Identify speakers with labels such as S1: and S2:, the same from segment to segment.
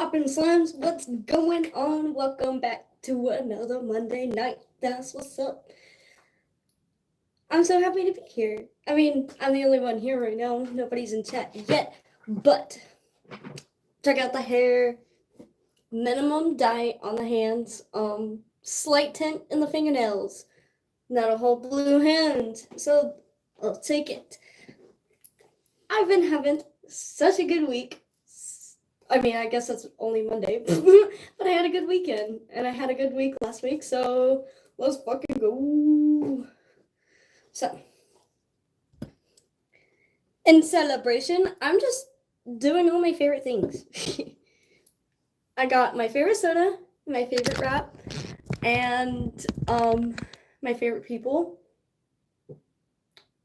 S1: poppin' slims, what's going on? Welcome back to another Monday night. That's what's up. I'm so happy to be here. I mean, I'm the only one here right now. Nobody's in chat yet, but check out the hair. Minimum dye on the hands. Slight tint in the fingernails. Not a whole blue hand, so I'll take it. I've been having such a good week. I mean, I guess it's only Monday, but I had a good weekend, and I had a good week last week, so let's fucking go. So, in celebration, I'm just doing all my favorite things. I got my favorite soda, my favorite wrap, and my favorite people.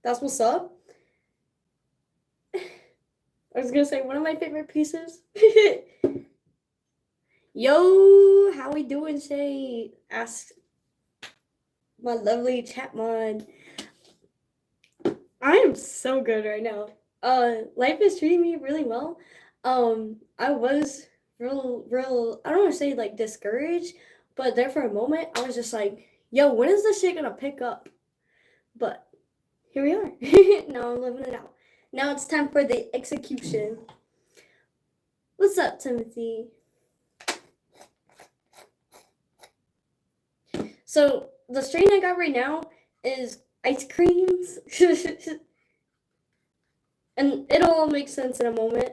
S1: That's what's up. I was gonna say one of my favorite pieces. Yo, how we doing, Shay? Ask my lovely chat mod. I am so good right now. Life is treating me really well. I was real, I don't want to say like discouraged, but there for a moment, I was just like, yo, when is this shit gonna pick up? But here we are. Now I'm living it out. Now it's time for the execution. What's up, Timothy? So the strain I got right now is ice creams. And it'll all make sense in a moment.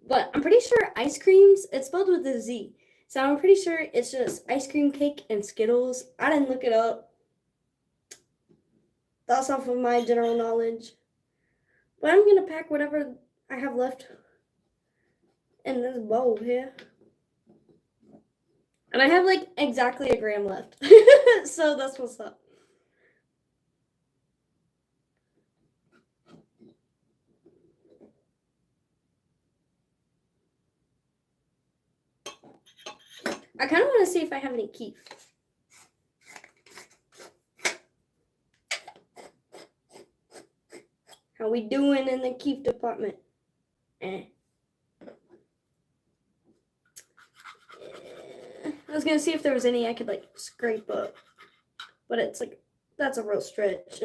S1: But I'm pretty sure ice creams, it's spelled with a Z. So I'm pretty sure it's just ice cream cake and Skittles. I didn't look it up. That's off of my general knowledge. But I'm going to pack whatever I have left in this bowl here. And I have like exactly a gram left. So that's what's up. I kind of want to see if I have any keef. How we doing in the keef department? I was gonna see if there was any I could like scrape up, but it's like that's a real stretch.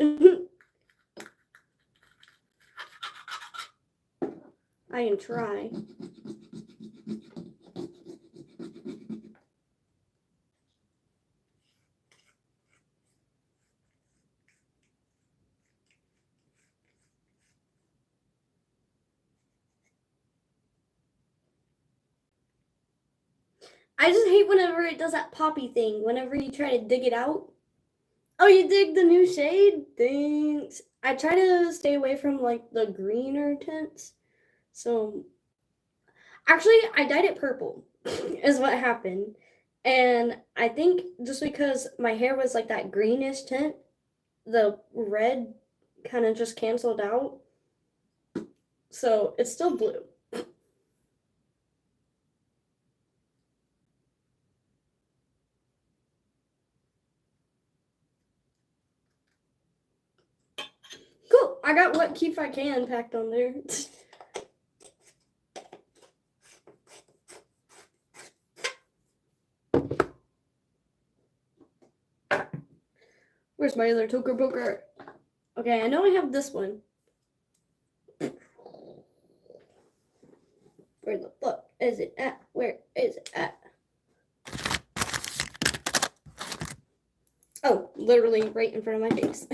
S1: I can try. I just hate whenever it does that poppy thing, whenever you try to dig it out. Oh, you dig the new shade? Thanks. I try to stay away from like the greener tints. So, actually, I dyed it purple is what happened. And I think just because my hair was like that greenish tint, the red kind of just canceled out. So, it's still blue. Cool. I got what keef I can packed on there. Where's my other toker poker? Okay, I know I have this one. Where the fuck is it at? Where is it at? Oh, literally right in front of my face.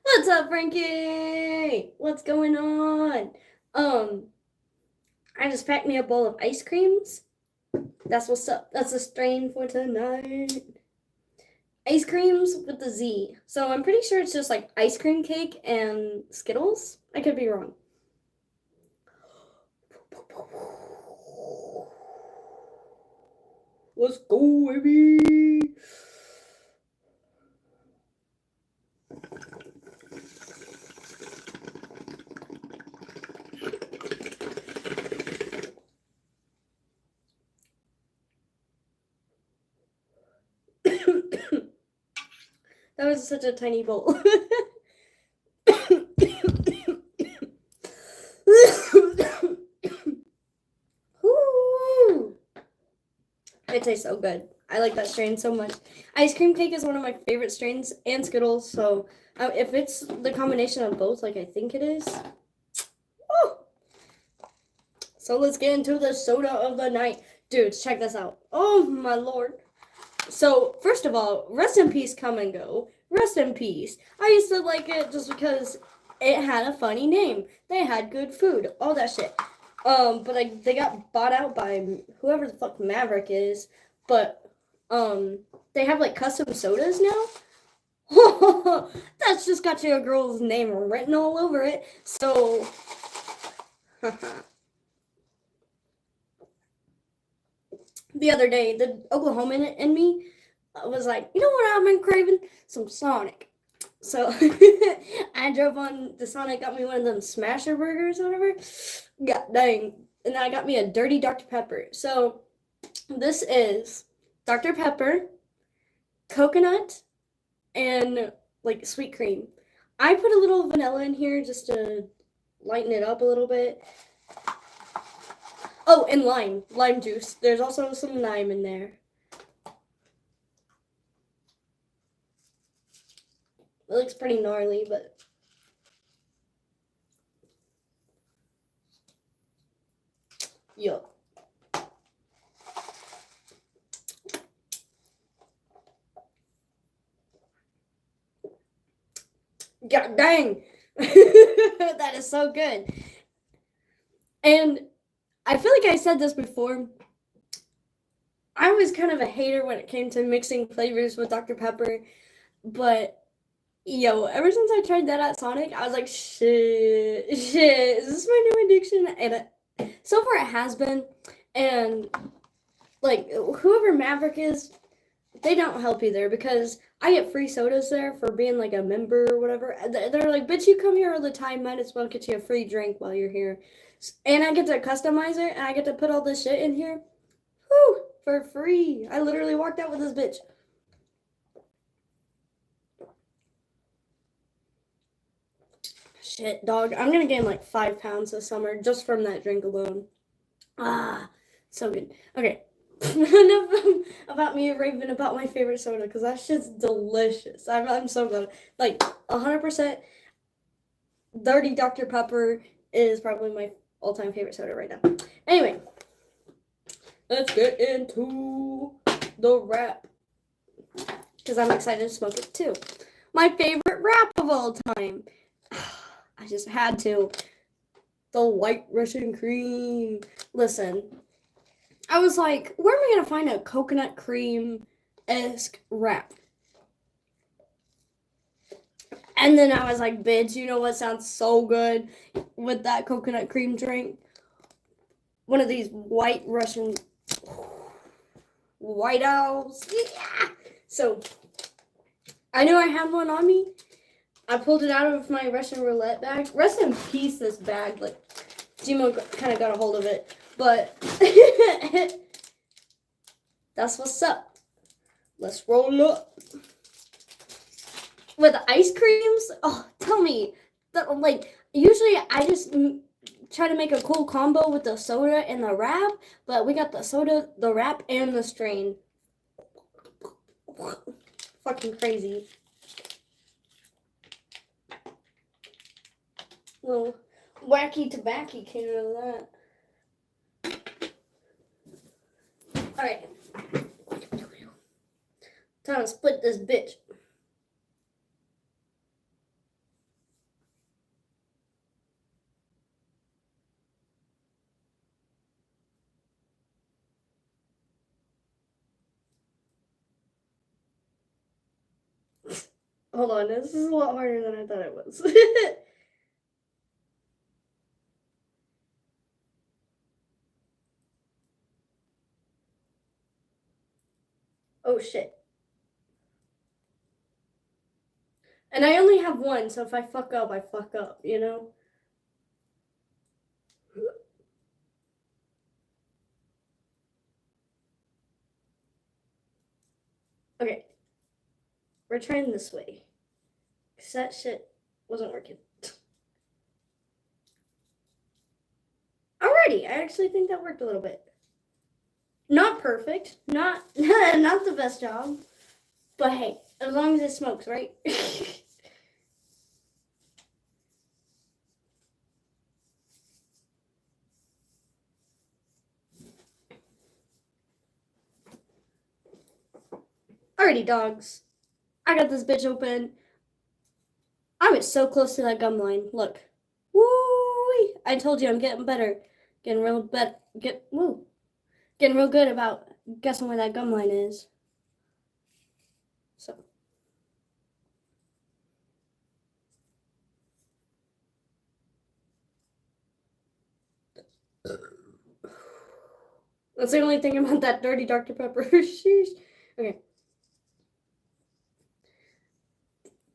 S1: What's up, Frankie? What's going on? I just packed me a bowl of ice creams. That's what's up. That's a strain for tonight. Ice creams with the Z. So I'm pretty sure it's just like ice cream cake and Skittles. I could be wrong. Let's go, baby. That was such a tiny bowl. It tastes so good. I like that strain so much. Ice cream cake is one of my favorite strains, and Skittles. So if it's the combination of both, like I think it is. Oh. So let's get into the soda of the night. Dudes, check this out. Oh my lord. So first of all, rest in peace, Come and Go. Rest in peace. I used to like it just because it had a funny name. They had good food, all that shit. But like they got bought out by whoever the fuck Maverick is. But they have like custom sodas now. That's just got your girl's name written all over it. So the other day, the Oklahoman in me was like, you know what I've been craving? Some Sonic. So I drove on the Sonic, got me one of them smasher burgers or whatever. God dang. And I got me a dirty Dr. Pepper. So this is Dr. Pepper, coconut, and like sweet cream. I put a little vanilla in here just to lighten it up a little bit. Oh, and lime juice. There's also some lime in there. It looks pretty gnarly, but yup. God dang. That is so good. And I feel like I said this before. I was kind of a hater when it came to mixing flavors with Dr. Pepper, but yo, ever since I tried that at Sonic, I was like, shit, is this my new addiction? And so far it has been, and like whoever Maverick is, they don't help either because I get free sodas there for being like a member or whatever. They're like, bitch, you come here all the time, might as well get you a free drink while you're here. And I get to customize it, and I get to put all this shit in here. Whew, for free. I literally walked out with this bitch. Shit, dog. I'm gonna gain like 5 pounds this summer just from that drink alone. Ah, so good. Okay. Enough about me raving about my favorite soda because that shit's delicious. I'm so glad. Like 100% dirty Dr. Pepper is probably my all-time favorite soda right now. Anyway, let's get into the wrap because I'm excited to smoke it too. My favorite wrap of all time. I just had to. The White Russian cream. Listen, I was like, where am I going to find a coconut cream-esque wrap? And then I was like, bitch, you know what sounds so good with that coconut cream drink? One of these White Russian White Owls. Yeah! So, I knew I had one on me. I pulled it out of my Russian roulette bag. Rest in peace, this bag. Like, Gmo kind of got a hold of it. But that's what's up. Let's roll up. With ice creams? Oh, tell me. Like, usually I just try to make a cool combo with the soda and the wrap. But we got the soda, the wrap, and the strain. Fucking crazy. Little wacky tobacco came out of that. Alright. Time to split this bitch. Hold on, this is a lot harder than I thought it was. Oh shit. And I only have one, so if I fuck up, I fuck up, you know? Okay. We're trying this way. Because that shit wasn't working. Alrighty, I actually think that worked a little bit. Not perfect, not not the best job, but hey, as long as it smokes, right? Alrighty, dogs. I got this bitch open. I was so close to that gum line. Look. Woo! I told you I'm getting better. Getting real getting real good about guessing where that gum line is. So that's the only thing about that dirty Dr. Pepper. Sheesh. Okay.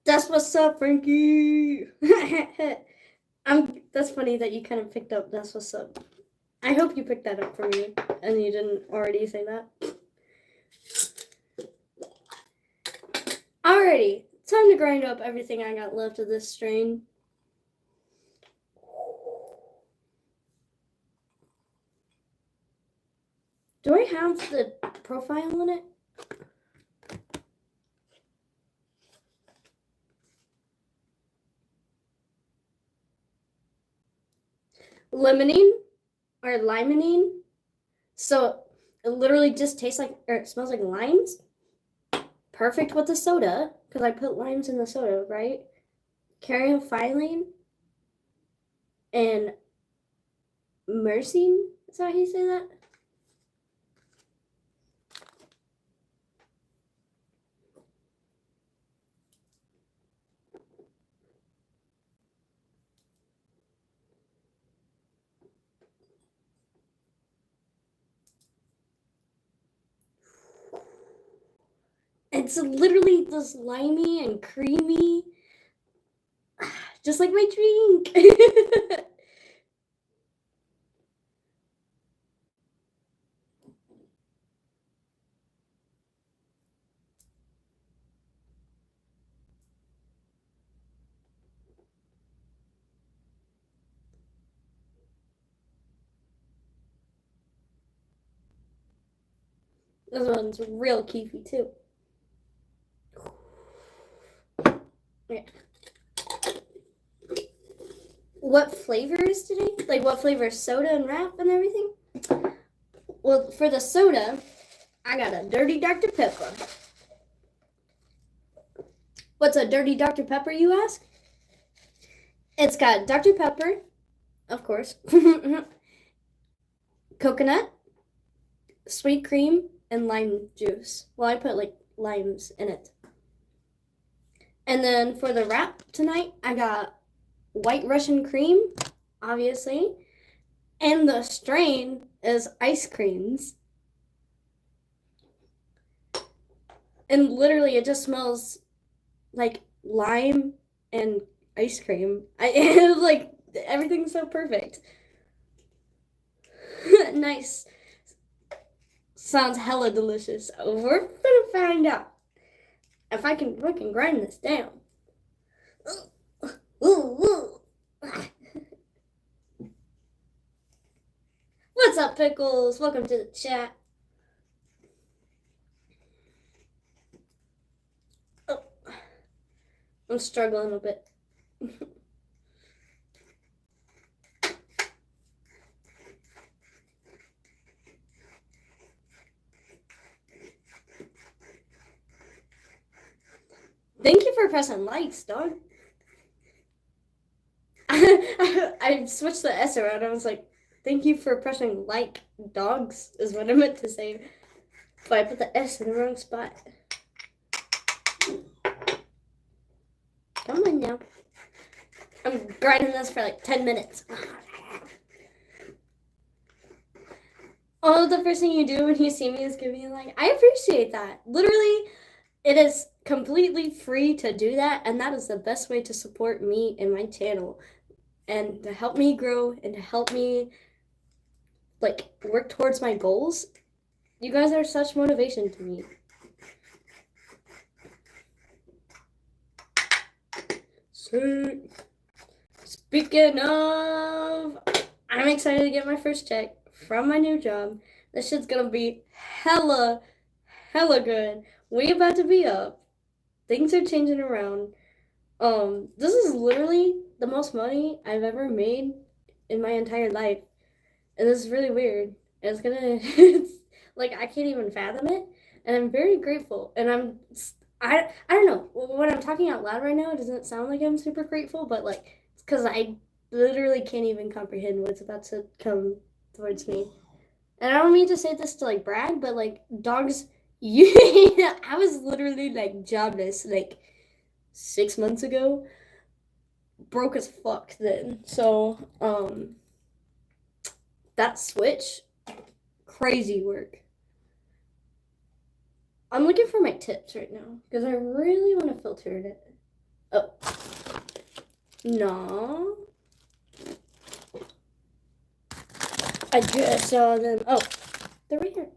S1: That's what's up, Frankie. That's funny that you kind of picked up that's what's up. I hope you picked that up for me and you didn't already say that. Alrighty, time to grind up everything I got left of this strain. Do I have the profile in it? Limonene or limonene. So it literally just tastes like, or it smells like limes. Perfect with the soda, because I put limes in the soda, right? Caryophyllene and myrcene. Is that how you say that? It's literally this limey and creamy, just like my drink. This one's real keefy too. Okay. What flavor is today? Like what flavor is soda and wrap and everything? Well, for the soda, I got a dirty Dr. Pepper. What's a dirty Dr. Pepper, you ask? It's got Dr. Pepper, of course, coconut, sweet cream, and lime juice. Well, I put like limes in it. And then for the wrap tonight, I got White Russian cream, obviously. And the strain is ice creams. And literally it just smells like lime and ice cream. Like everything's so perfect. Nice. Sounds hella delicious. We're gonna find out if I can grind this down. What's up, Pickles? Welcome to the chat. Oh, I'm struggling a bit. Thank you for pressing likes, dog. I switched the S around. I was like, thank you for pressing like, dogs, is what I meant to say. But I put the S in the wrong spot. Come on now. I'm grinding this for like 10 minutes. Oh, the first thing you do when you see me is give me a like. I appreciate that. Literally, it is completely free to do that, and that is the best way to support me and my channel, and to help me grow, and to help me like work towards my goals. You guys are such motivation to me. So, speaking of, I'm excited to get my first check from my new job. This shit's gonna be hella, hella good. We about to be up. Things are changing around. This is literally the most money I've ever made in my entire life. And this is really weird. And it's gonna, it's like, I can't even fathom it. And I'm very grateful. And I don't know. When I'm talking out loud right now, it doesn't sound like I'm super grateful, but like, it's because I literally can't even comprehend what's about to come towards me. And I don't mean to say this to like brag, but like dogs, you, I was literally like jobless like 6 months ago, broke as fuck then. So that switch, crazy work. I'm looking for my tips right now because I really want to filter it. Oh, no. I just saw them. Oh, they're right here.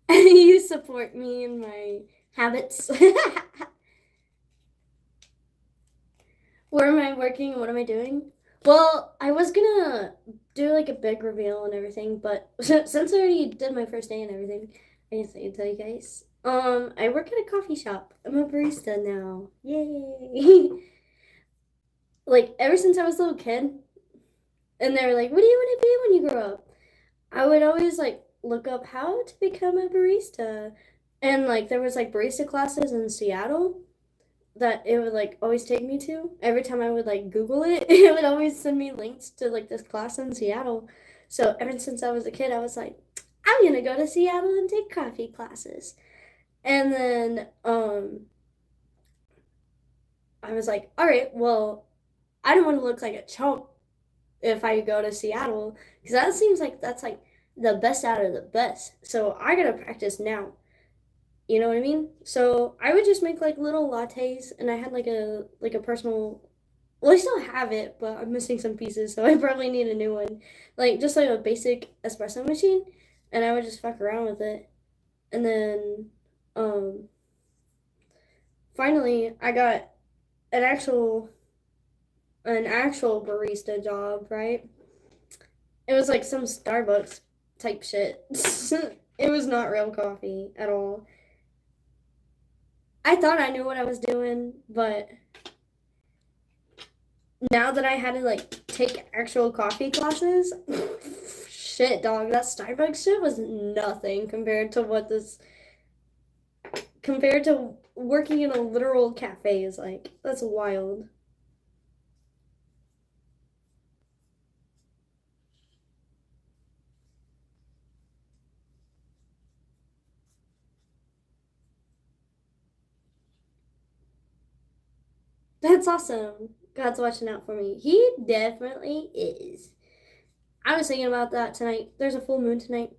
S1: You support me in my habits. Where am I working? What am I doing? Well, I was gonna do like a big reveal and everything, but since I already did my first day and everything, I guess I can tell you guys. I work at a coffee shop. I'm a barista now. Yay! Like ever since I was a little kid, and they were like, "What do you want to be when you grow up?" I would always like look up how to become a barista, and like there was like barista classes in Seattle that it would like always take me to. Every time I would like Google it, it would always send me links to like this class in Seattle. So ever since I was a kid, I was like, I'm gonna go to Seattle and take coffee classes. And then I was like, all right, well, I don't want to look like a chump if I go to Seattle because that seems like that's like the best out of the best. So I gotta practice now. You know what I mean? So I would just make like little lattes, and I had like a personal. Well, I still have it, but I'm missing some pieces, so I probably need a new one. Like just like a basic espresso machine, and I would just fuck around with it, and then um, finally I got an actual barista job. Right? It was like some Starbucks type shit. It was not real coffee at all. I thought I knew what I was doing, but now that I had to like take actual coffee classes, shit, dog, that Starbucks shit was nothing compared to working in a literal cafe is like that's wild. That's awesome. God's watching out for me. He definitely is. I was thinking about that tonight. There's a full moon tonight,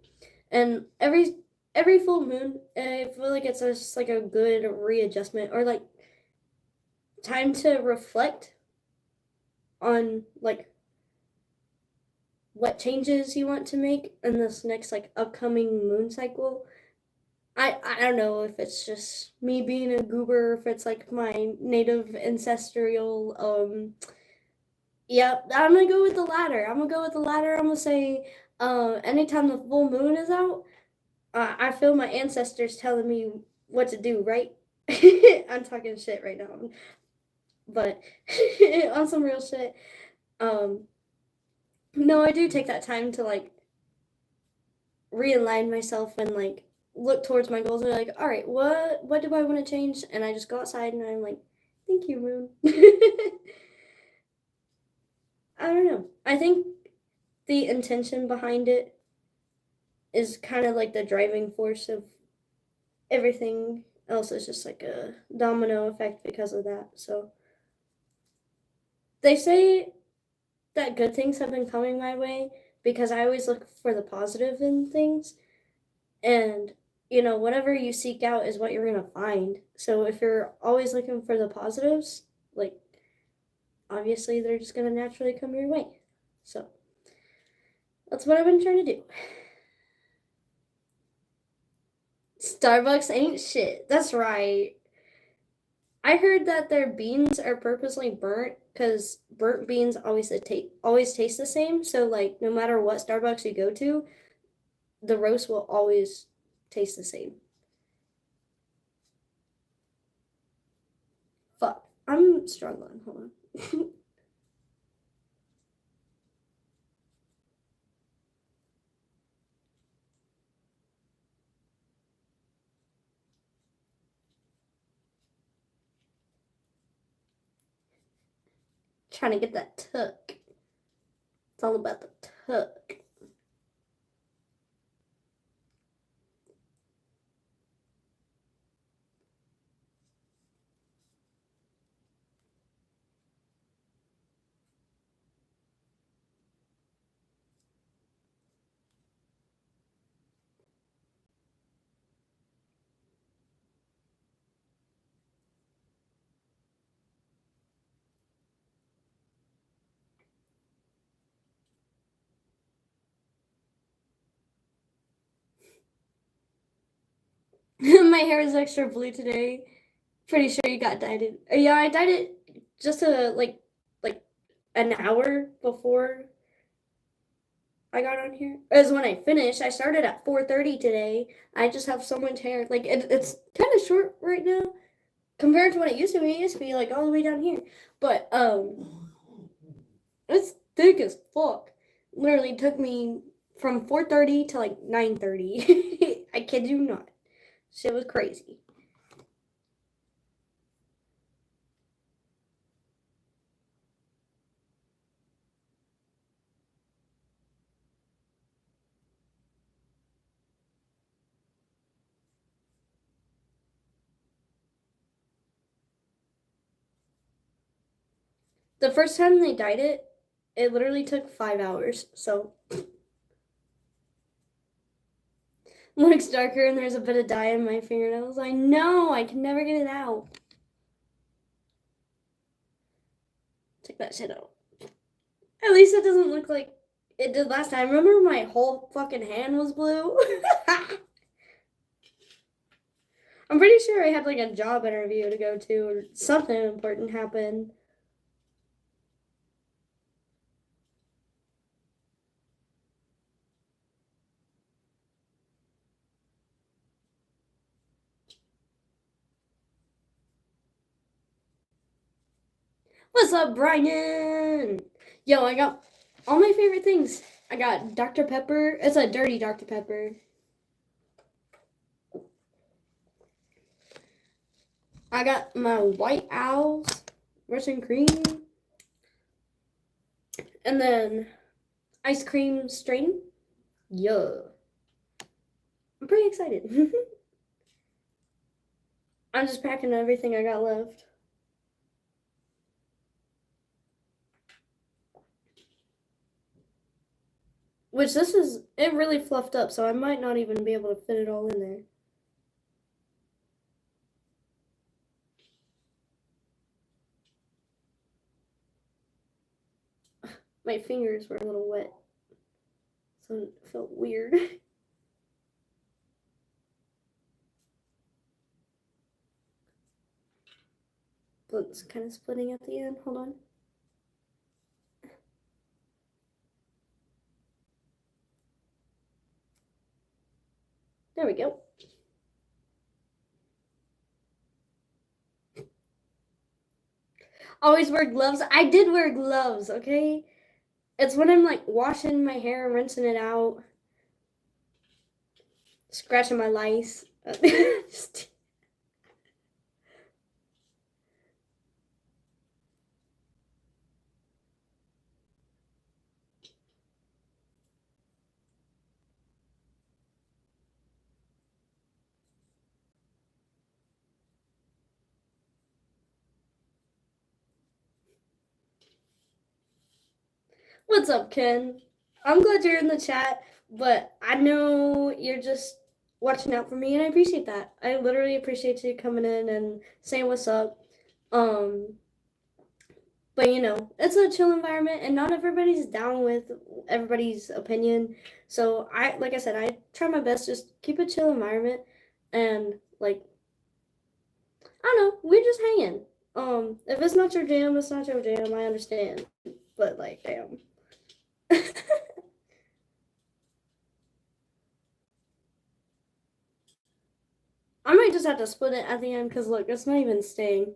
S1: and every full moon, I feel like it's just like a good readjustment or like time to reflect on like what changes you want to make in this next like upcoming moon cycle. I don't know if it's just me being a goober, if it's like my native ancestral yep, I'm gonna go with the latter. I'm gonna go with the latter. I'm gonna say anytime the full moon is out, I feel my ancestors telling me what to do, right? I'm talking shit right now. But on some real shit. Um no, I do take that time to like realign myself and like look towards my goals and be like, all right, what do I want to change? And I just go outside and I'm like, thank you, moon. I don't know. I think the intention behind it is kind of like the driving force of everything else is just like a domino effect because of that. So they say that good things have been coming my way because I always look for the positive in things. And, whatever you seek out is what you're going to find. So if you're always looking for the positives, like, obviously they're just going to naturally come your way. So that's what I've been trying to do. Starbucks ain't shit. That's right. I heard that their beans are purposely burnt because burnt beans always taste the same. So like no matter what Starbucks you go to, the roast will always taste the same. Fuck, I'm struggling. Hold on. Trying to get that tuck. It's all about the tuck. My hair is extra blue today. Pretty sure you got dyed it. Yeah, I dyed it just like an hour before I got on here. As when I finished, I started at 4:30 today. I just have so much hair. Like it's kind of short right now compared to what it used to be. It used to be like all the way down here, but it's thick as fuck. Literally took me from 4:30 to like 9:30. I kid you not. Shit was crazy. The first time they dyed it, it literally took 5 hours. So looks darker and there's a bit of dye in my fingernails. I know, I can never get it out. Take that shit out. At least it doesn't look like it did last time. Remember my whole fucking hand was blue? I'm pretty sure I had like a job interview to go to or something important happened. What's up, Brian? Yo, I got all my favorite things. I got Dr. Pepper. It's a dirty Dr. Pepper. I got my White Owls, Russian cream, and then ice cream strain. Yeah. I'm pretty excited. I'm just packing everything I got left. Which it really fluffed up, so I might not even be able to fit it all in there. My fingers were a little wet, so it felt weird. But it's kind of splitting at the end. Hold on. There we go. Always wear gloves. I did wear gloves, okay? It's when I'm like washing my hair and rinsing it out, scratching my lice. What's up, Ken? I'm glad you're in the chat, but I know you're just watching out for me, and I appreciate that. I literally appreciate you coming in and saying what's up. Um, but you know, it's a chill environment, and not everybody's down with everybody's opinion. So like I said, I try my best just keep a chill environment, and like I don't know. We're just hanging. If it's not your jam, it's not your jam. I understand, but like, damn. I might just have to split it at the end because look, it's not even staying.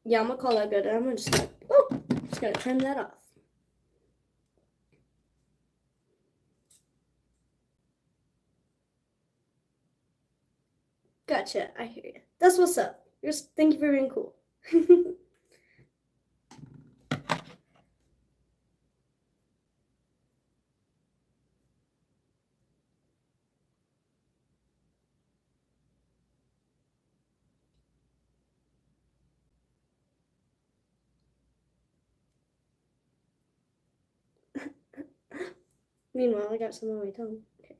S1: Yeah, I'm gonna call that good. I'm just gonna turn that off. Gotcha. I hear you. That's what's up. Thank you for being cool. Meanwhile, I got some on my tongue. Okay.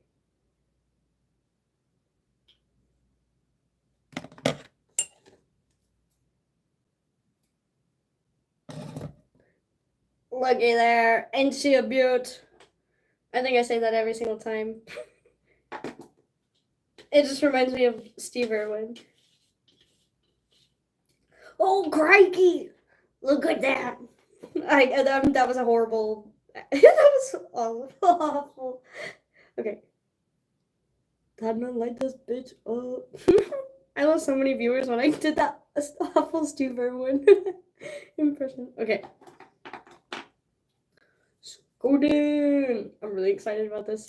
S1: Looky there. Ain't she a beaut? I think I say that every single time. It just reminds me of Steve Irwin. Oh, crikey! Look at that. That was a horrible. That was awful. Okay. Time to light this bitch up. I lost so many viewers when I did that awful Steve Irwin impression. Okay. Golden. I'm really excited about this.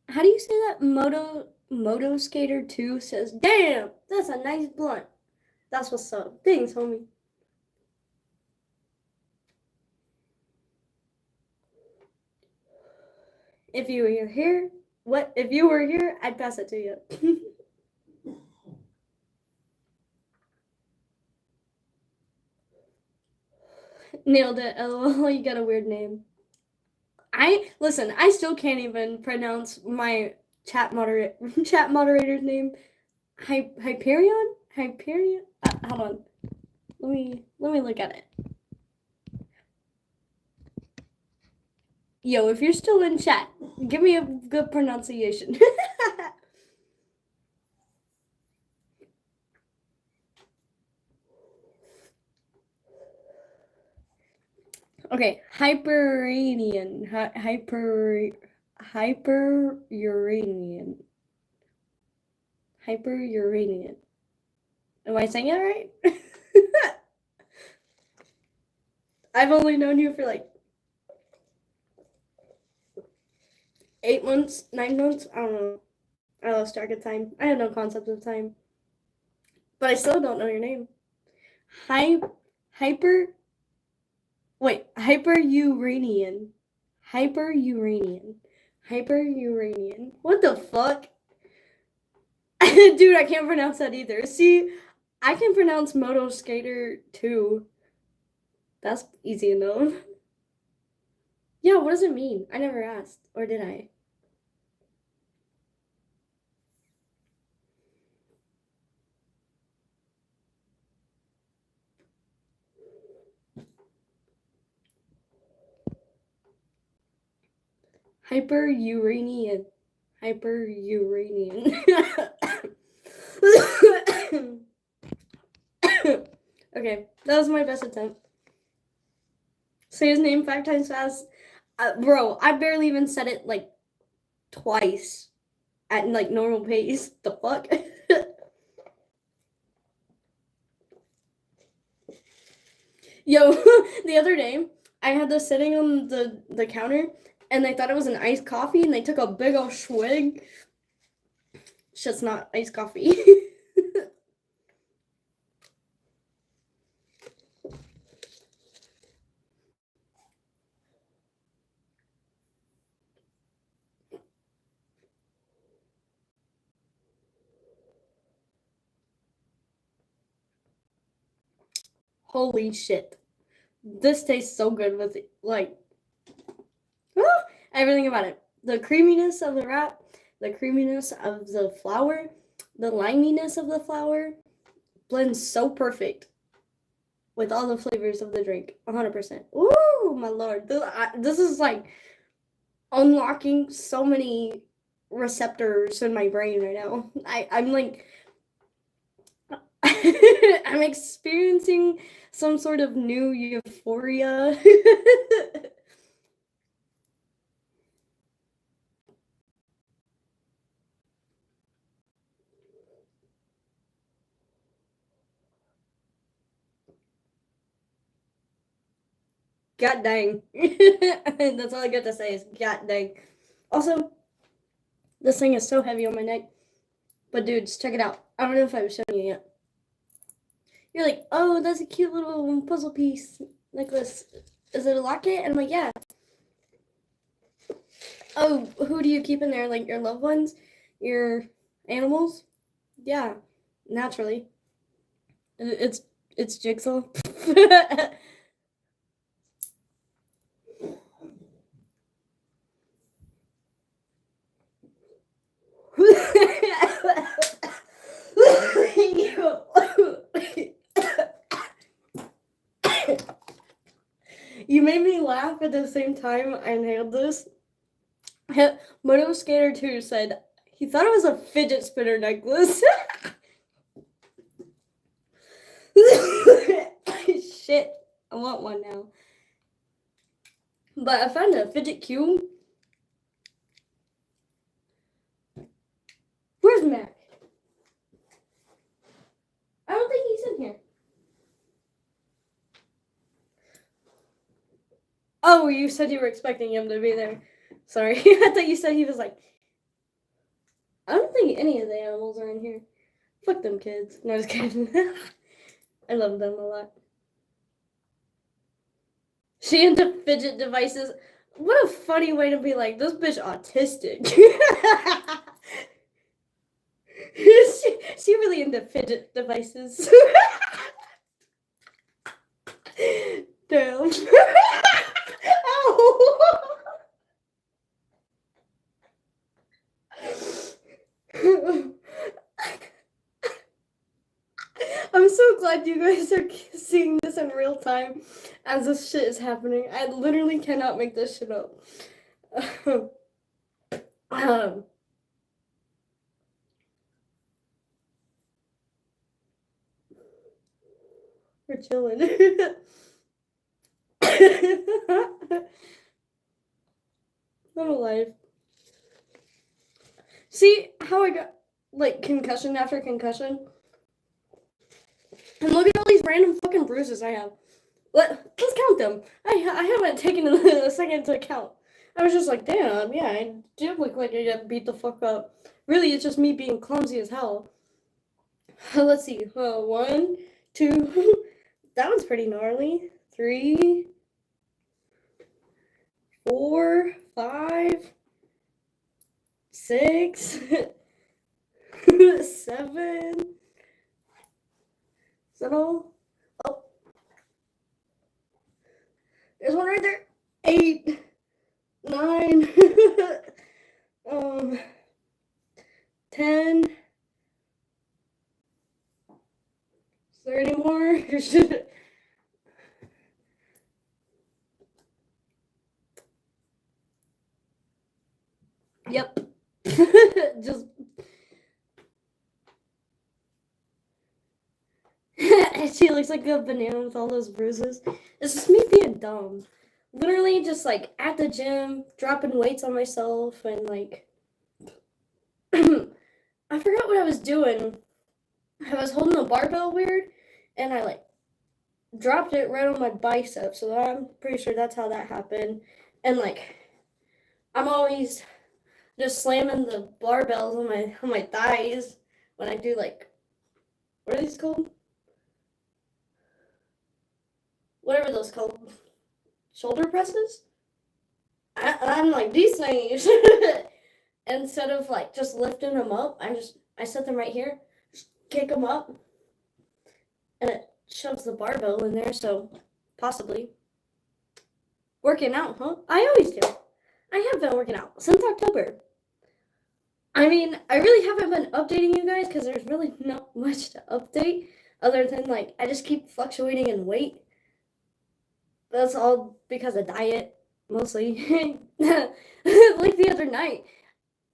S1: How do you say that? Moto Skater 2 says, "Damn, that's a nice blunt." That's what's up. Thanks, homie. If you were here, if you were here, I'd pass it to you. Nailed it. LOL. You got a weird name. Listen. I still can't even pronounce my chat moderator's name. Hyperion. Hold on. Let me look at it. Yo, if you're still in chat, give me a good pronunciation. Okay, Hyperuranian. Hyperuranian. Hyperuranian. Am I saying it right? I've only known you for like 8 months, 9 months. I don't know. I lost track of time. I had no concept of time. But I still don't know your name. Hyperuranian. Hyperuranian. What the fuck? Dude, I can't pronounce that either. See, I can pronounce Moto Skater 2. That's easy enough. Yeah, what does it mean? I never asked. Or did I? Hyperuranian. Hyperuranian. Okay, that was my best attempt. Say his name 5 times fast. Bro, I barely even said it like twice at like normal pace. The fuck? Yo, the other day, I had this sitting on the counter, and they thought it was an iced coffee, and they took a big old swig. It's just not iced coffee. Holy shit. This tastes so good with, like, everything about it. The creaminess of the wrap, the creaminess of the flour, the liminess of the flour blends so perfect with all the flavors of the drink. 100%. Ooh, my lord. This is like unlocking so many receptors in my brain right now. I'm like I'm experiencing some sort of new euphoria. God dang. That's all I got to say is god dang. Also, this thing is so heavy on my neck. But dudes, check it out. I don't know if I've shown you yet. You're like, oh, that's a cute little puzzle piece necklace. Is it a locket? And I'm like, yeah. Oh, who do you keep in there? Like your loved ones? Your animals? Yeah, naturally. It's Jigsaw. You made me laugh at the same time I inhaled this. Moto Skater 2 said he thought it was a fidget spinner necklace. Shit, I want one now. But I found a fidget cube. Where's Mac? I don't think he's in here. Oh, you said you were expecting him to be there. Sorry, I thought you said he was like... I don't think any of the animals are in here. Fuck them kids. No, just kidding. I love them a lot. She into fidget devices. What a funny way to be like, this bitch autistic. she really into fidget devices. Damn. I'm so glad you guys are seeing this in real time as this shit is happening. I literally cannot make this shit up. We're chilling. I'm alive. See how I got like concussion after concussion? And look at all these random fucking bruises I have. Let's count them. I haven't taken a second to count. I was just like, damn, yeah, I did look like I got beat the fuck up. Really, it's just me being clumsy as hell. Let's see. 1, 2. That one's pretty gnarly. 3, 4, 5, 6, 7. Is that all? Oh. There's one right there. 8, 9, 10. Is there any more? Yep. Just she looks like a banana with all those bruises. It's just me being dumb. Literally just like at the gym, dropping weights on myself and like I forgot what I was doing. I was holding a barbell weird and I like dropped it right on my bicep, so I'm pretty sure that's how that happened. And like I'm always just slamming the barbells on my thighs when I do like, what are these called? Whatever those called. Shoulder presses? I'm like, these things. Instead of like just lifting them up, I set them right here, just kick them up, and shoves the barbell in there, so possibly. Working out, huh? I always do. I have been working out since October. I mean, I really haven't been updating you guys because there's really not much to update other than, like, I just keep fluctuating in weight. That's all because of diet, mostly. Like the other night,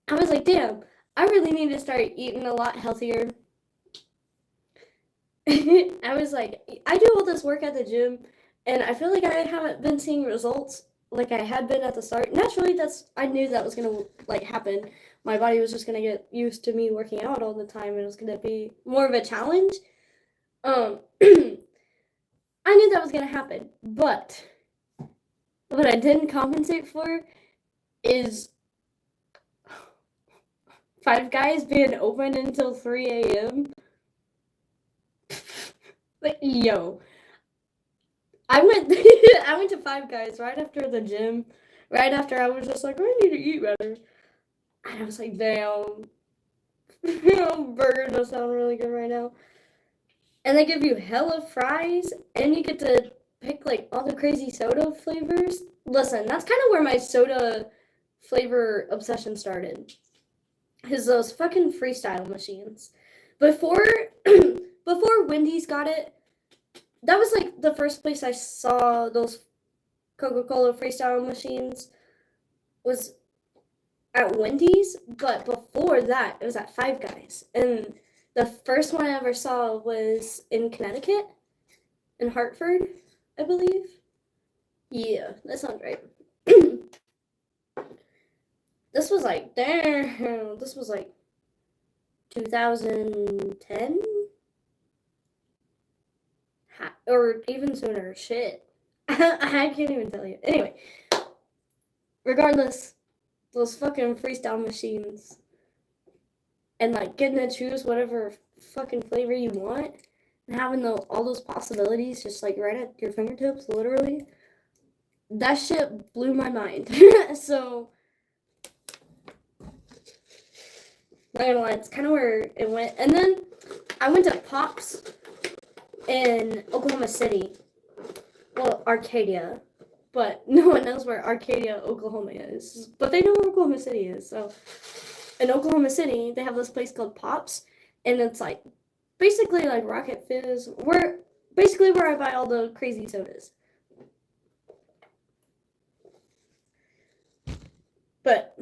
S1: I was like, damn, I really need to start eating a lot healthier. I was like, I do all this work at the gym, and I feel like I haven't been seeing results like I had been at the start. Naturally, I knew that was gonna like happen. My body was just gonna get used to me working out all the time, and it was gonna be more of a challenge. I knew that was gonna happen, but what I didn't compensate for is Five Guys being open until 3 a.m. Like, yo. I went to Five Guys right after the gym. Right after I was just like, I need to eat better. And I was like, damn. Burger does sound really good right now. And they give you hella fries, and you get to pick like all the crazy soda flavors. Listen, that's kind of where my soda flavor obsession started. Is those fucking freestyle machines. Before before Wendy's got it, that was like the first place I saw those Coca-Cola freestyle machines was at Wendy's, but before that it was at Five Guys. And the first one I ever saw was in Connecticut, in Hartford, I believe. Yeah, that sounds right. This was like, damn, this was like 2010? Or even sooner. Shit. I can't even tell you. Anyway, regardless, those fucking freestyle machines and like getting to choose whatever fucking flavor you want and having all those possibilities just like right at your fingertips, literally. That shit blew my mind. So, not gonna lie, it's kind of where it went. And then I went to Pops in Oklahoma City. Well, Arcadia. But no one knows where Arcadia, Oklahoma is. But they know where Oklahoma City is. So, in Oklahoma City, they have this place called Pops. And it's like, basically like Rocket Fizz. Basically where I buy all the crazy sodas. But,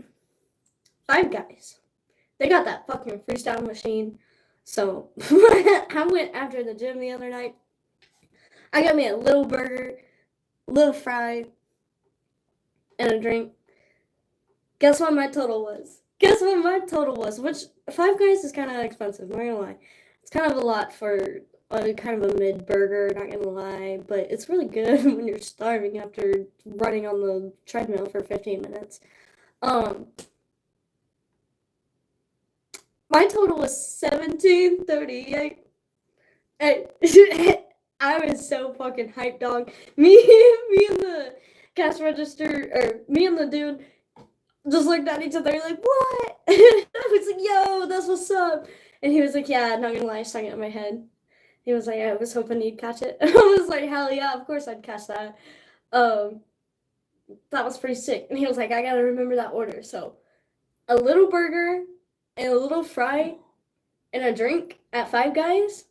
S1: Five Guys. They got that fucking freestyle machine. So, I went after the gym the other night. I got me a little burger, little fry, and a drink. Guess what my total was? Which, Five Guys is kind of expensive, not gonna lie. It's kind of a lot for kind of a mid burger, not gonna lie. But it's really good when you're starving after running on the treadmill for 15 minutes. My total was $17.38. I was so fucking hyped, dog. Me and the cash register, or me and the dude just looked at each other like, what? I was like, yo, that's what's up. And he was like, yeah, not gonna lie, I sung it in my head. He was like, I was hoping you'd catch it. I was like, hell yeah, of course I'd catch that. That was pretty sick. And he was like, I gotta remember that order. So, a little burger and a little fry and a drink at Five Guys.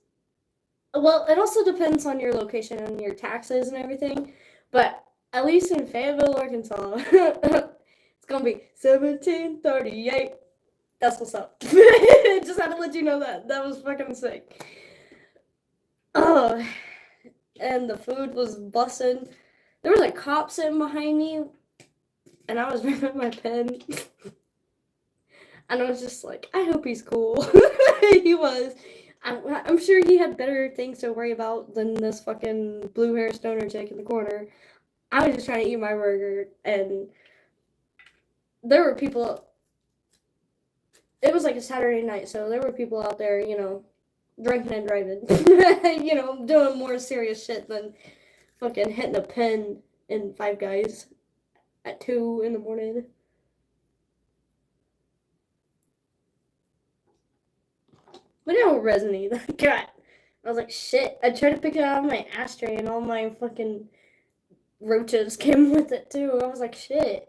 S1: Well, it also depends on your location and your taxes and everything, but at least in Fayetteville, Arkansas, it's gonna be $17.38. That's what's up. Just had to let you know that. That was fucking sick. Oh, and the food was bussin'. There was a cop sitting behind me, and I was writing my pen. And I was just like, I hope he's cool. He was. I'm sure he had better things to worry about than this fucking blue hair stoner chick in the corner. I was just trying to eat my burger, and there were people. It was like a Saturday night, so there were people out there, drinking and driving. Doing more serious shit than fucking hitting a pen in Five Guys at 2 in the morning. Look how resiny that got. I was like, shit. I tried to pick it out of my ashtray and all my fucking roaches came with it too. I was like, shit.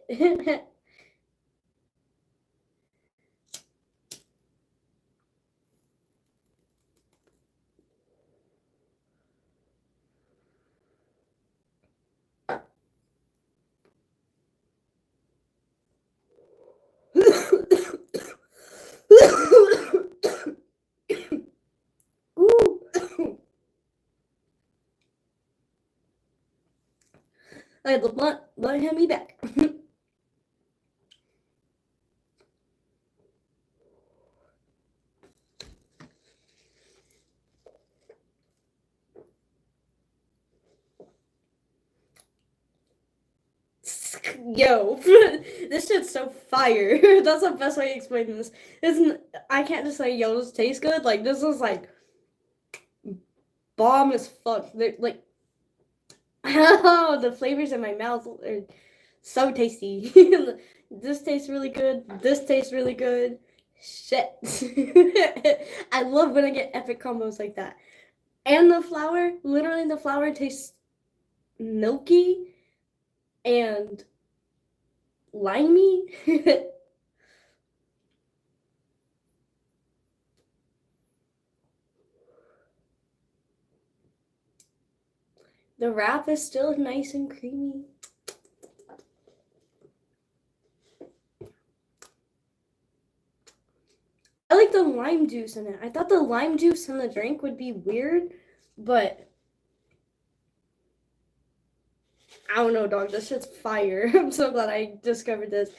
S1: Ooh. I had the blunt hit me back. Yo, this shit's so fire. That's the best way to explain this. Isn't I can't just say yo, this tastes good. Like this is like bomb as fuck. They're like oh, the flavors in my mouth are so tasty. This tastes really good. This tastes really good. Shit. I love when I get epic combos like that. And the flour, literally the flour tastes milky and limey. The wrap is still nice and creamy. I like the lime juice in it. I thought the lime juice in the drink would be weird, but I don't know, dog. This shit's fire. I'm so glad I discovered this.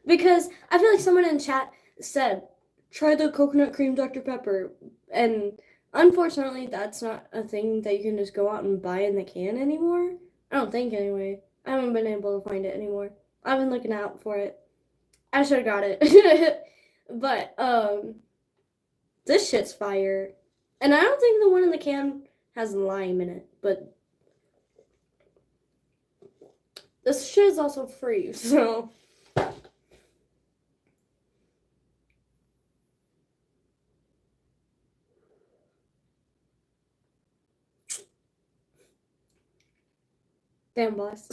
S1: Because I feel like someone in chat said, try the coconut cream Dr. Pepper. And unfortunately, that's not a thing that you can just go out and buy in the can anymore. I don't think, anyway. I haven't been able to find it anymore. I've been looking out for it. I should have got it. But, this shit's fire. And I don't think the one in the can has lime in it, but this shit is also free, so. Damn, boss.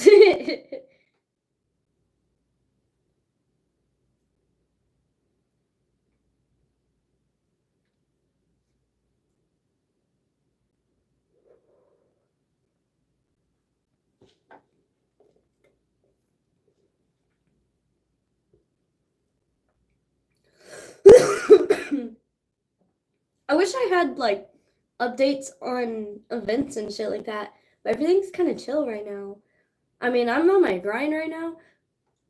S1: I wish I had like updates on events and shit like that, but everything's kind of chill right now. I mean, I'm on my grind right now.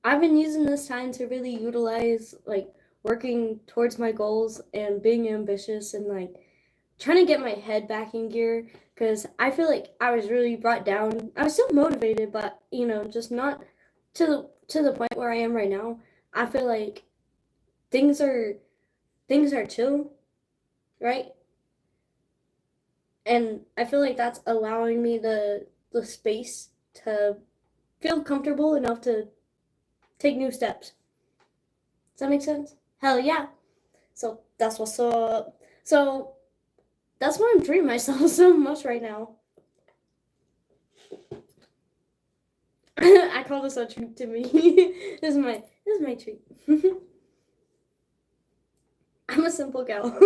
S1: I've been using this time to really utilize like working towards my goals and being ambitious and like trying to get my head back in gear because I feel like I was really brought down. I was still motivated, but you know, just not to the point where I am right now. I feel like things are chill, right? And I feel like that's allowing me the space to feel comfortable enough to take new steps. Does that make sense? Hell yeah. So that's what's up. So that's why I'm treating myself so much right now. I call this a treat to me. This is my treat. I'm a simple gal.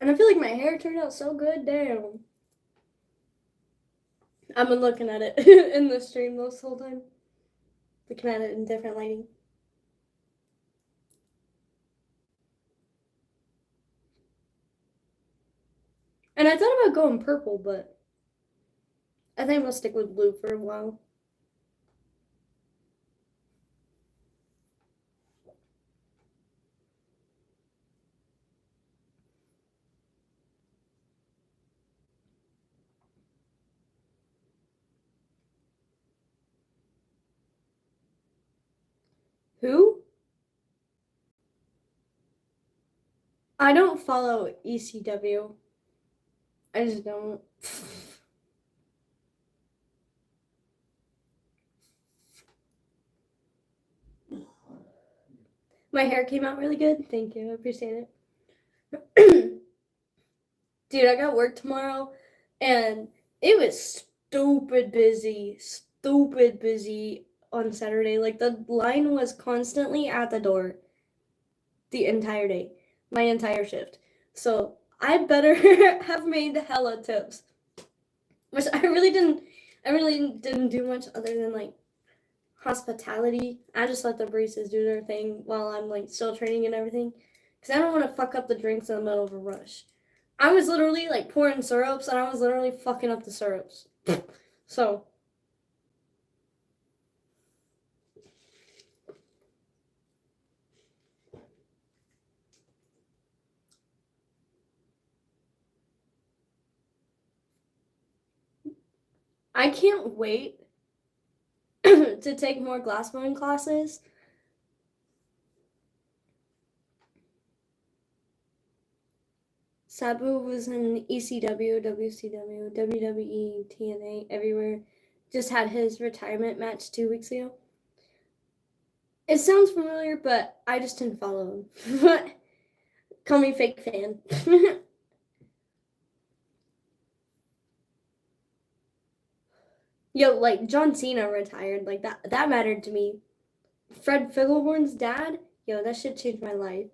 S1: And I feel like my hair turned out so good. Damn. I've been looking at it in the stream this whole time. Looking at it in different lighting. And I thought about going purple, but I think I'm gonna stick with blue for a while. Who? I don't follow ECW. I just don't. My hair came out really good. Thank you. I appreciate it. Dude, I got work tomorrow, and it was stupid busy. Stupid busy on Saturday. Like, the line was constantly at the door the entire day. My entire shift. So, I better have made hella tips. Which I really didn't do much other than, like, hospitality. I just let the baristas do their thing while I'm, like, still training and everything. Because I don't want to fuck up the drinks in the middle of a rush. I was literally, like, pouring syrups, and I was literally fucking up the syrups. So. I can't wait to take more glassblowing classes. Sabu was in ECW, WCW, WWE, TNA, everywhere. Just had his retirement match 2 weeks ago. It sounds familiar, but I just didn't follow him. Call me fake fan. Yo, like, John Cena retired. Like, that mattered to me. Fred Figglehorn's dad? Yo, that shit changed my life.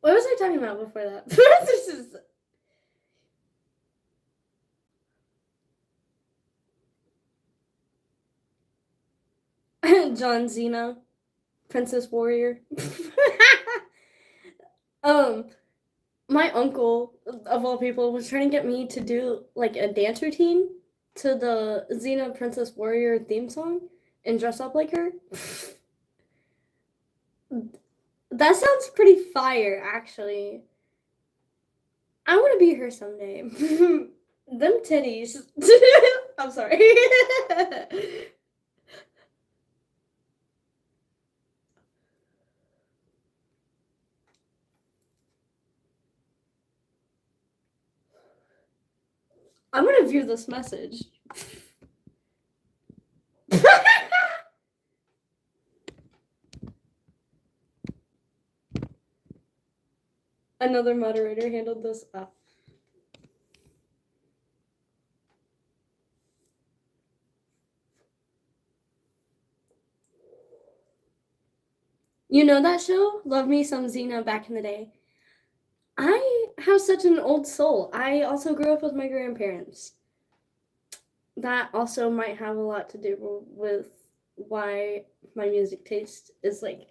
S1: What was I talking about before that? This is... John Cena, Princess Warrior. My uncle, of all people, was trying to get me to do, like, a dance routine to the Xena Princess Warrior theme song and dress up like her. That sounds pretty fire, actually. I want to be her someday. Them titties. I'm sorry. I'm gonna view this message. Another moderator handled this up. You know that show? Love Me Some Xena back in the day. I have such an old soul. I also grew up with my grandparents. That also might have a lot to do with why my music taste is like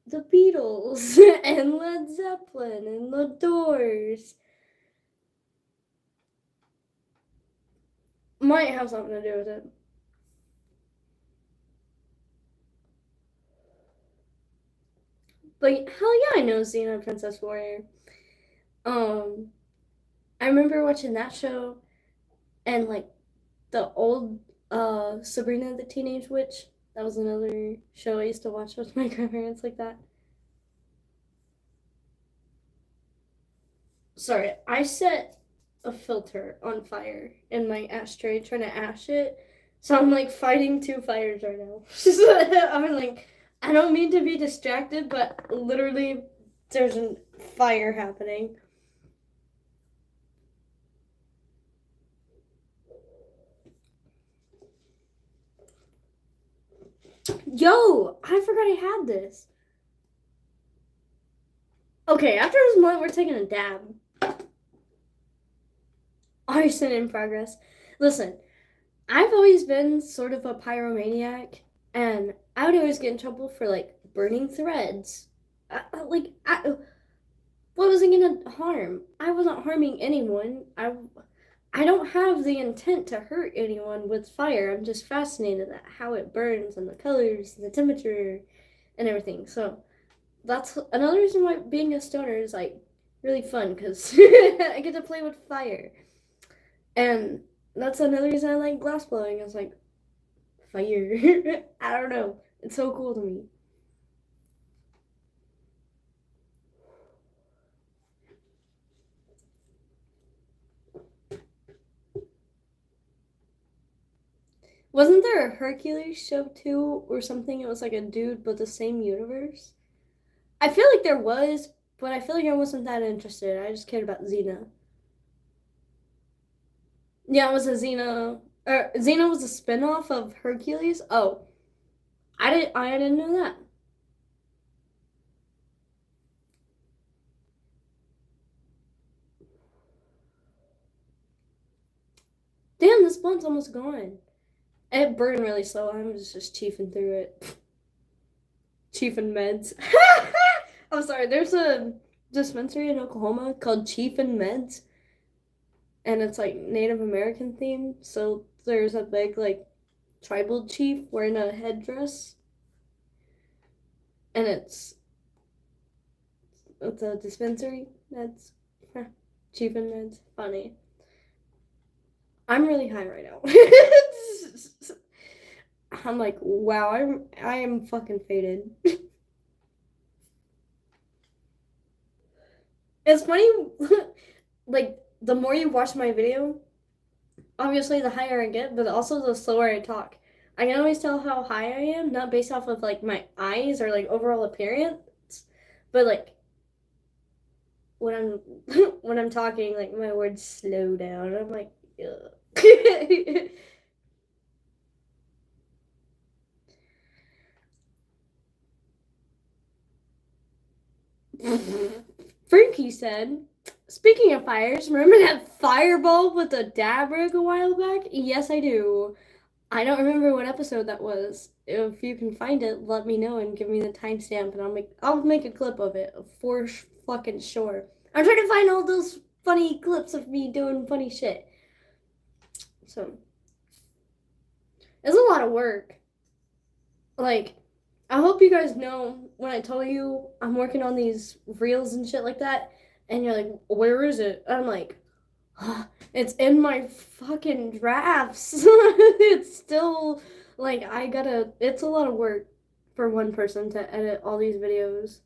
S1: the Beatles and Led Zeppelin and The Doors. Might have something to do with it. But hell yeah, I know Xena Princess Warrior. I remember watching that show and like the old Sabrina the Teenage Witch. That was another show I used to watch with my grandparents like that. Sorry, I set a filter on fire in my ashtray trying to ash it. So I'm like fighting two fires right now. I'm like, I don't mean to be distracted, but literally there's a fire happening. Yo, I forgot I had this. Okay, after this moment, we're taking a dab. Arson in progress. Listen, I've always been sort of a pyromaniac, and I would always get in trouble for like burning threads. What was I gonna harm? I wasn't harming anyone. I don't have the intent to hurt anyone with fire. I'm just fascinated at how it burns and the colors and the temperature and everything. So that's another reason why being a stoner is like really fun because I get to play with fire. And that's another reason I like glass blowing. It's like fire. I don't know. It's so cool to me. Wasn't there a Hercules show too, or something? It was like a dude, but the same universe. I feel like there was, but I feel like I wasn't that interested. I just cared about Xena. Yeah, it was a Xena. Xena was a spinoff of Hercules. Oh, I didn't know that. Damn, this blunt's almost gone. It burned really slow. I'm just chiefing through it. Chiefing meds. I'm sorry. There's a dispensary in Oklahoma called Chief and Meds, and it's like Native American themed. So there's a big like tribal chief wearing a headdress, and it's a dispensary. That's Chief and Meds. Funny. I'm really high right now. I'm like, wow, I am fucking faded. It's funny, like the more you watch my video, obviously the higher I get, but also the slower I talk. I can always tell how high I am, not based off of like my eyes or like overall appearance, but like when I'm when I'm talking, like my words slow down. I'm like, ugh. Frankie said, speaking of fires, remember that fireball with the dab rig a while back? Yes, I do. I don't remember what episode that was. If you can find it, let me know and give me the timestamp, and I'll make a clip of it for fucking sure. I'm trying to find all those funny clips of me doing funny shit. So it's a lot of work. Like, I hope you guys know when I tell you I'm working on these reels and shit like that, and you're like, where is it? I'm like, oh, it's in my fucking drafts. It's still like it's a lot of work for one person to edit all these videos.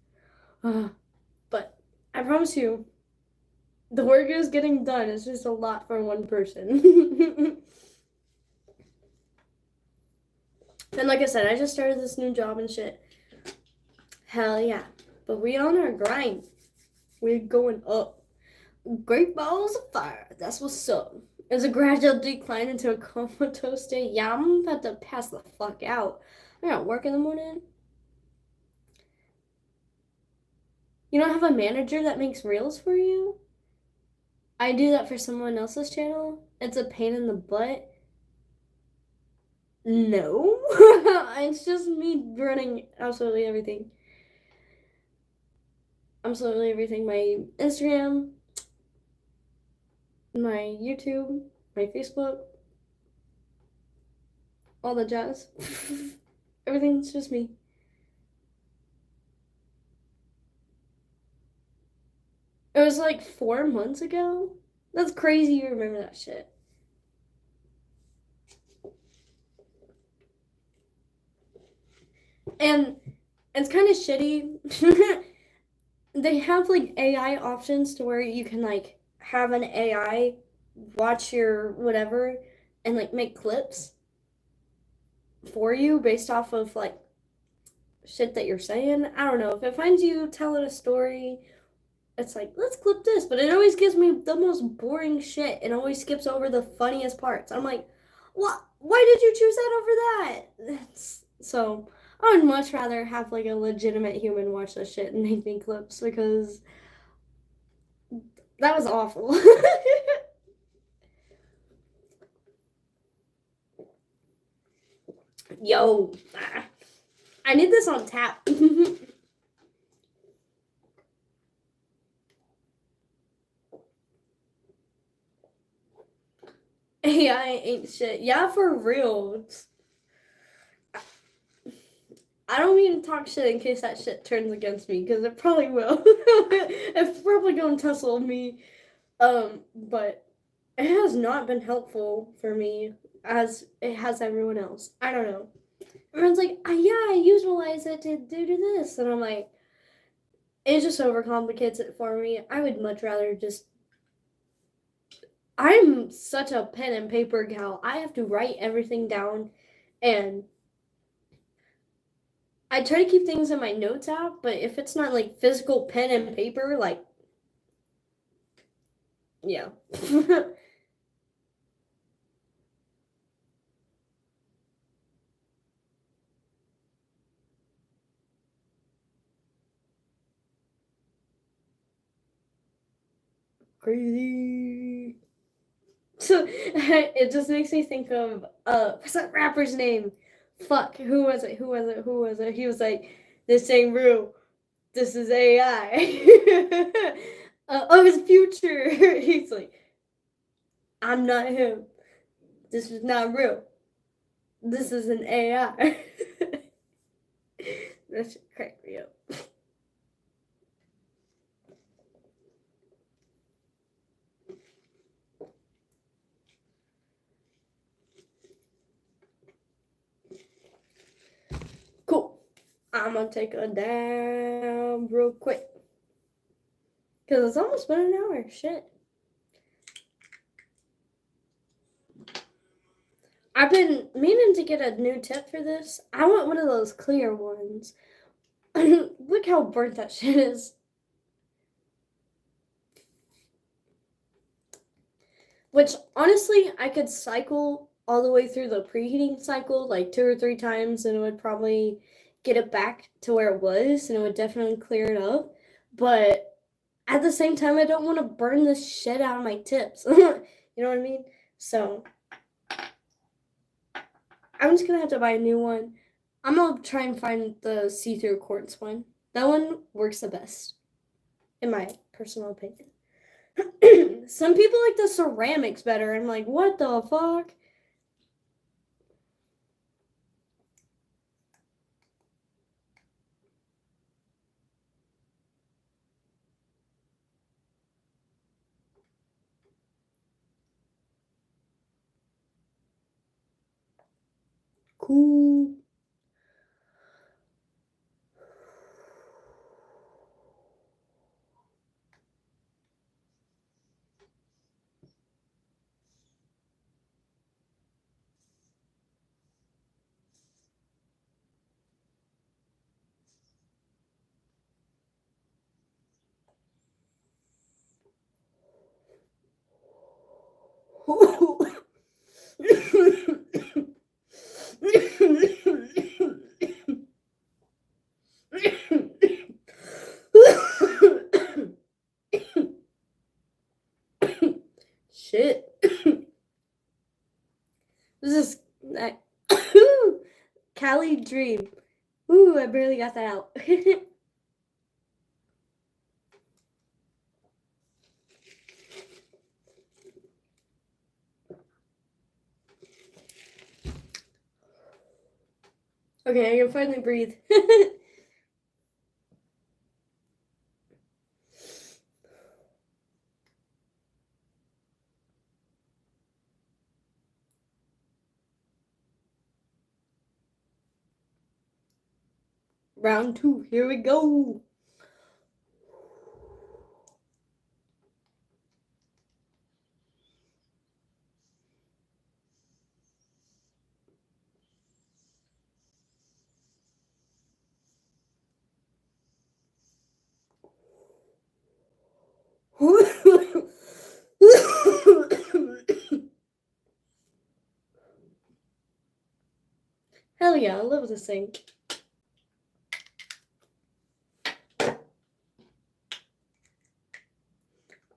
S1: But I promise you, the work is getting done. It's just a lot for one person. And like I said, I just started this new job and shit. Hell yeah. But we on our grind. We're going up. Great balls of fire. That's what's up. It's a gradual decline into a comatose state. Yeah, I'm about to pass the fuck out. I got work in the morning. You don't have a manager that makes reels for you? I do that for someone else's channel. It's a pain in the butt. No. It's just me running absolutely everything. Absolutely everything. My Instagram, my YouTube, my Facebook, all the jazz. Everything's just me. It was like 4 months ago. That's crazy you remember that shit. And it's kind of shitty. They have like AI options to where you can like have an AI watch your whatever and like make clips for you based off of like shit that you're saying. I don't know. If it finds you telling a story, it's like, let's clip this, but it always gives me the most boring shit and always skips over the funniest parts. I'm like, what? Why did you choose that over that? So I would much rather have like a legitimate human watch this shit and make me clips because that was awful. Yo, I need this on tap. AI ain't shit. Yeah, for real. I don't mean to talk shit in case that shit turns against me, because it probably will. It's probably gonna tussle me. But it has not been helpful for me as it has everyone else. I don't know. Everyone's like, yeah, I utilize it to do this. And I'm like, it just overcomplicates it for me. I would much rather just I'm such a pen and paper gal. I have to write everything down, and I try to keep things in my notes app, but if it's not like physical pen and paper, like, yeah. Crazy. So it just makes me think of what's that rapper's name? Fuck, who was it? Who was it? Who was it? He was like, "This ain't real. This is AI." Oh, his future. He's like, "I'm not him. This is not real. This is an AI." That should crack me up. Cool. I'm gonna take a down real quick. Because it's almost been an hour. Shit. I've been meaning to get a new tip for this. I want one of those clear ones. Look how burnt that shit is. Which, honestly, I could cycle all the way through the preheating cycle like 2 or 3 times and it would probably get it back to where it was and it would definitely clear it up. But at the same time, I don't want to burn the shit out of my tips. You know what I mean? So I'm just gonna have to buy a new one. I'm gonna try and find the see-through quartz one. That one works the best, in my personal opinion. Some people like the ceramics better. I'm like, what the fuck? Cool. Shit. This is that Cali Dream. Ooh, I barely got that out. Okay, I can finally breathe. Round 2, here we go. Hell yeah, I love this thing.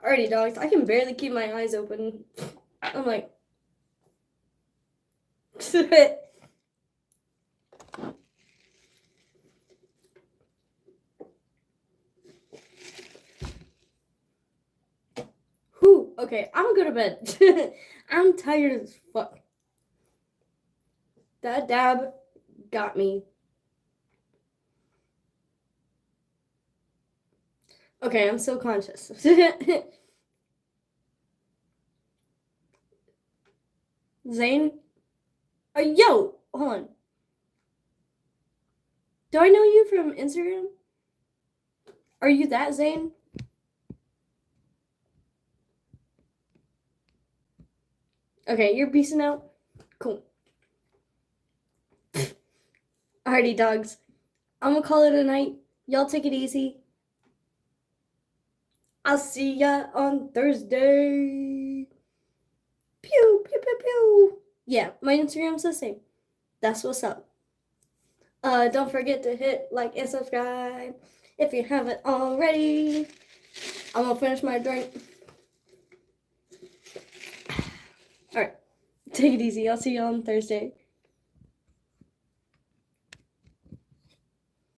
S1: Alrighty, dogs, I can barely keep my eyes open. I'm like... Whew, okay, I'm gonna go to bed. I'm tired as fuck. That dab got me. Okay, I'm still conscious. Zane? Yo, hold on. Do I know you from Instagram? Are you that Zane? Okay, you're peacing out? Cool. Alrighty, dogs. I'm gonna call it a night. Y'all take it easy. I'll see ya on Thursday. Pew, pew, pew, pew. Yeah, my Instagram's the same. That's what's up. Don't forget to hit like and subscribe if you haven't already. I'm gonna finish my drink. Alright, take it easy. I'll see you on Thursday.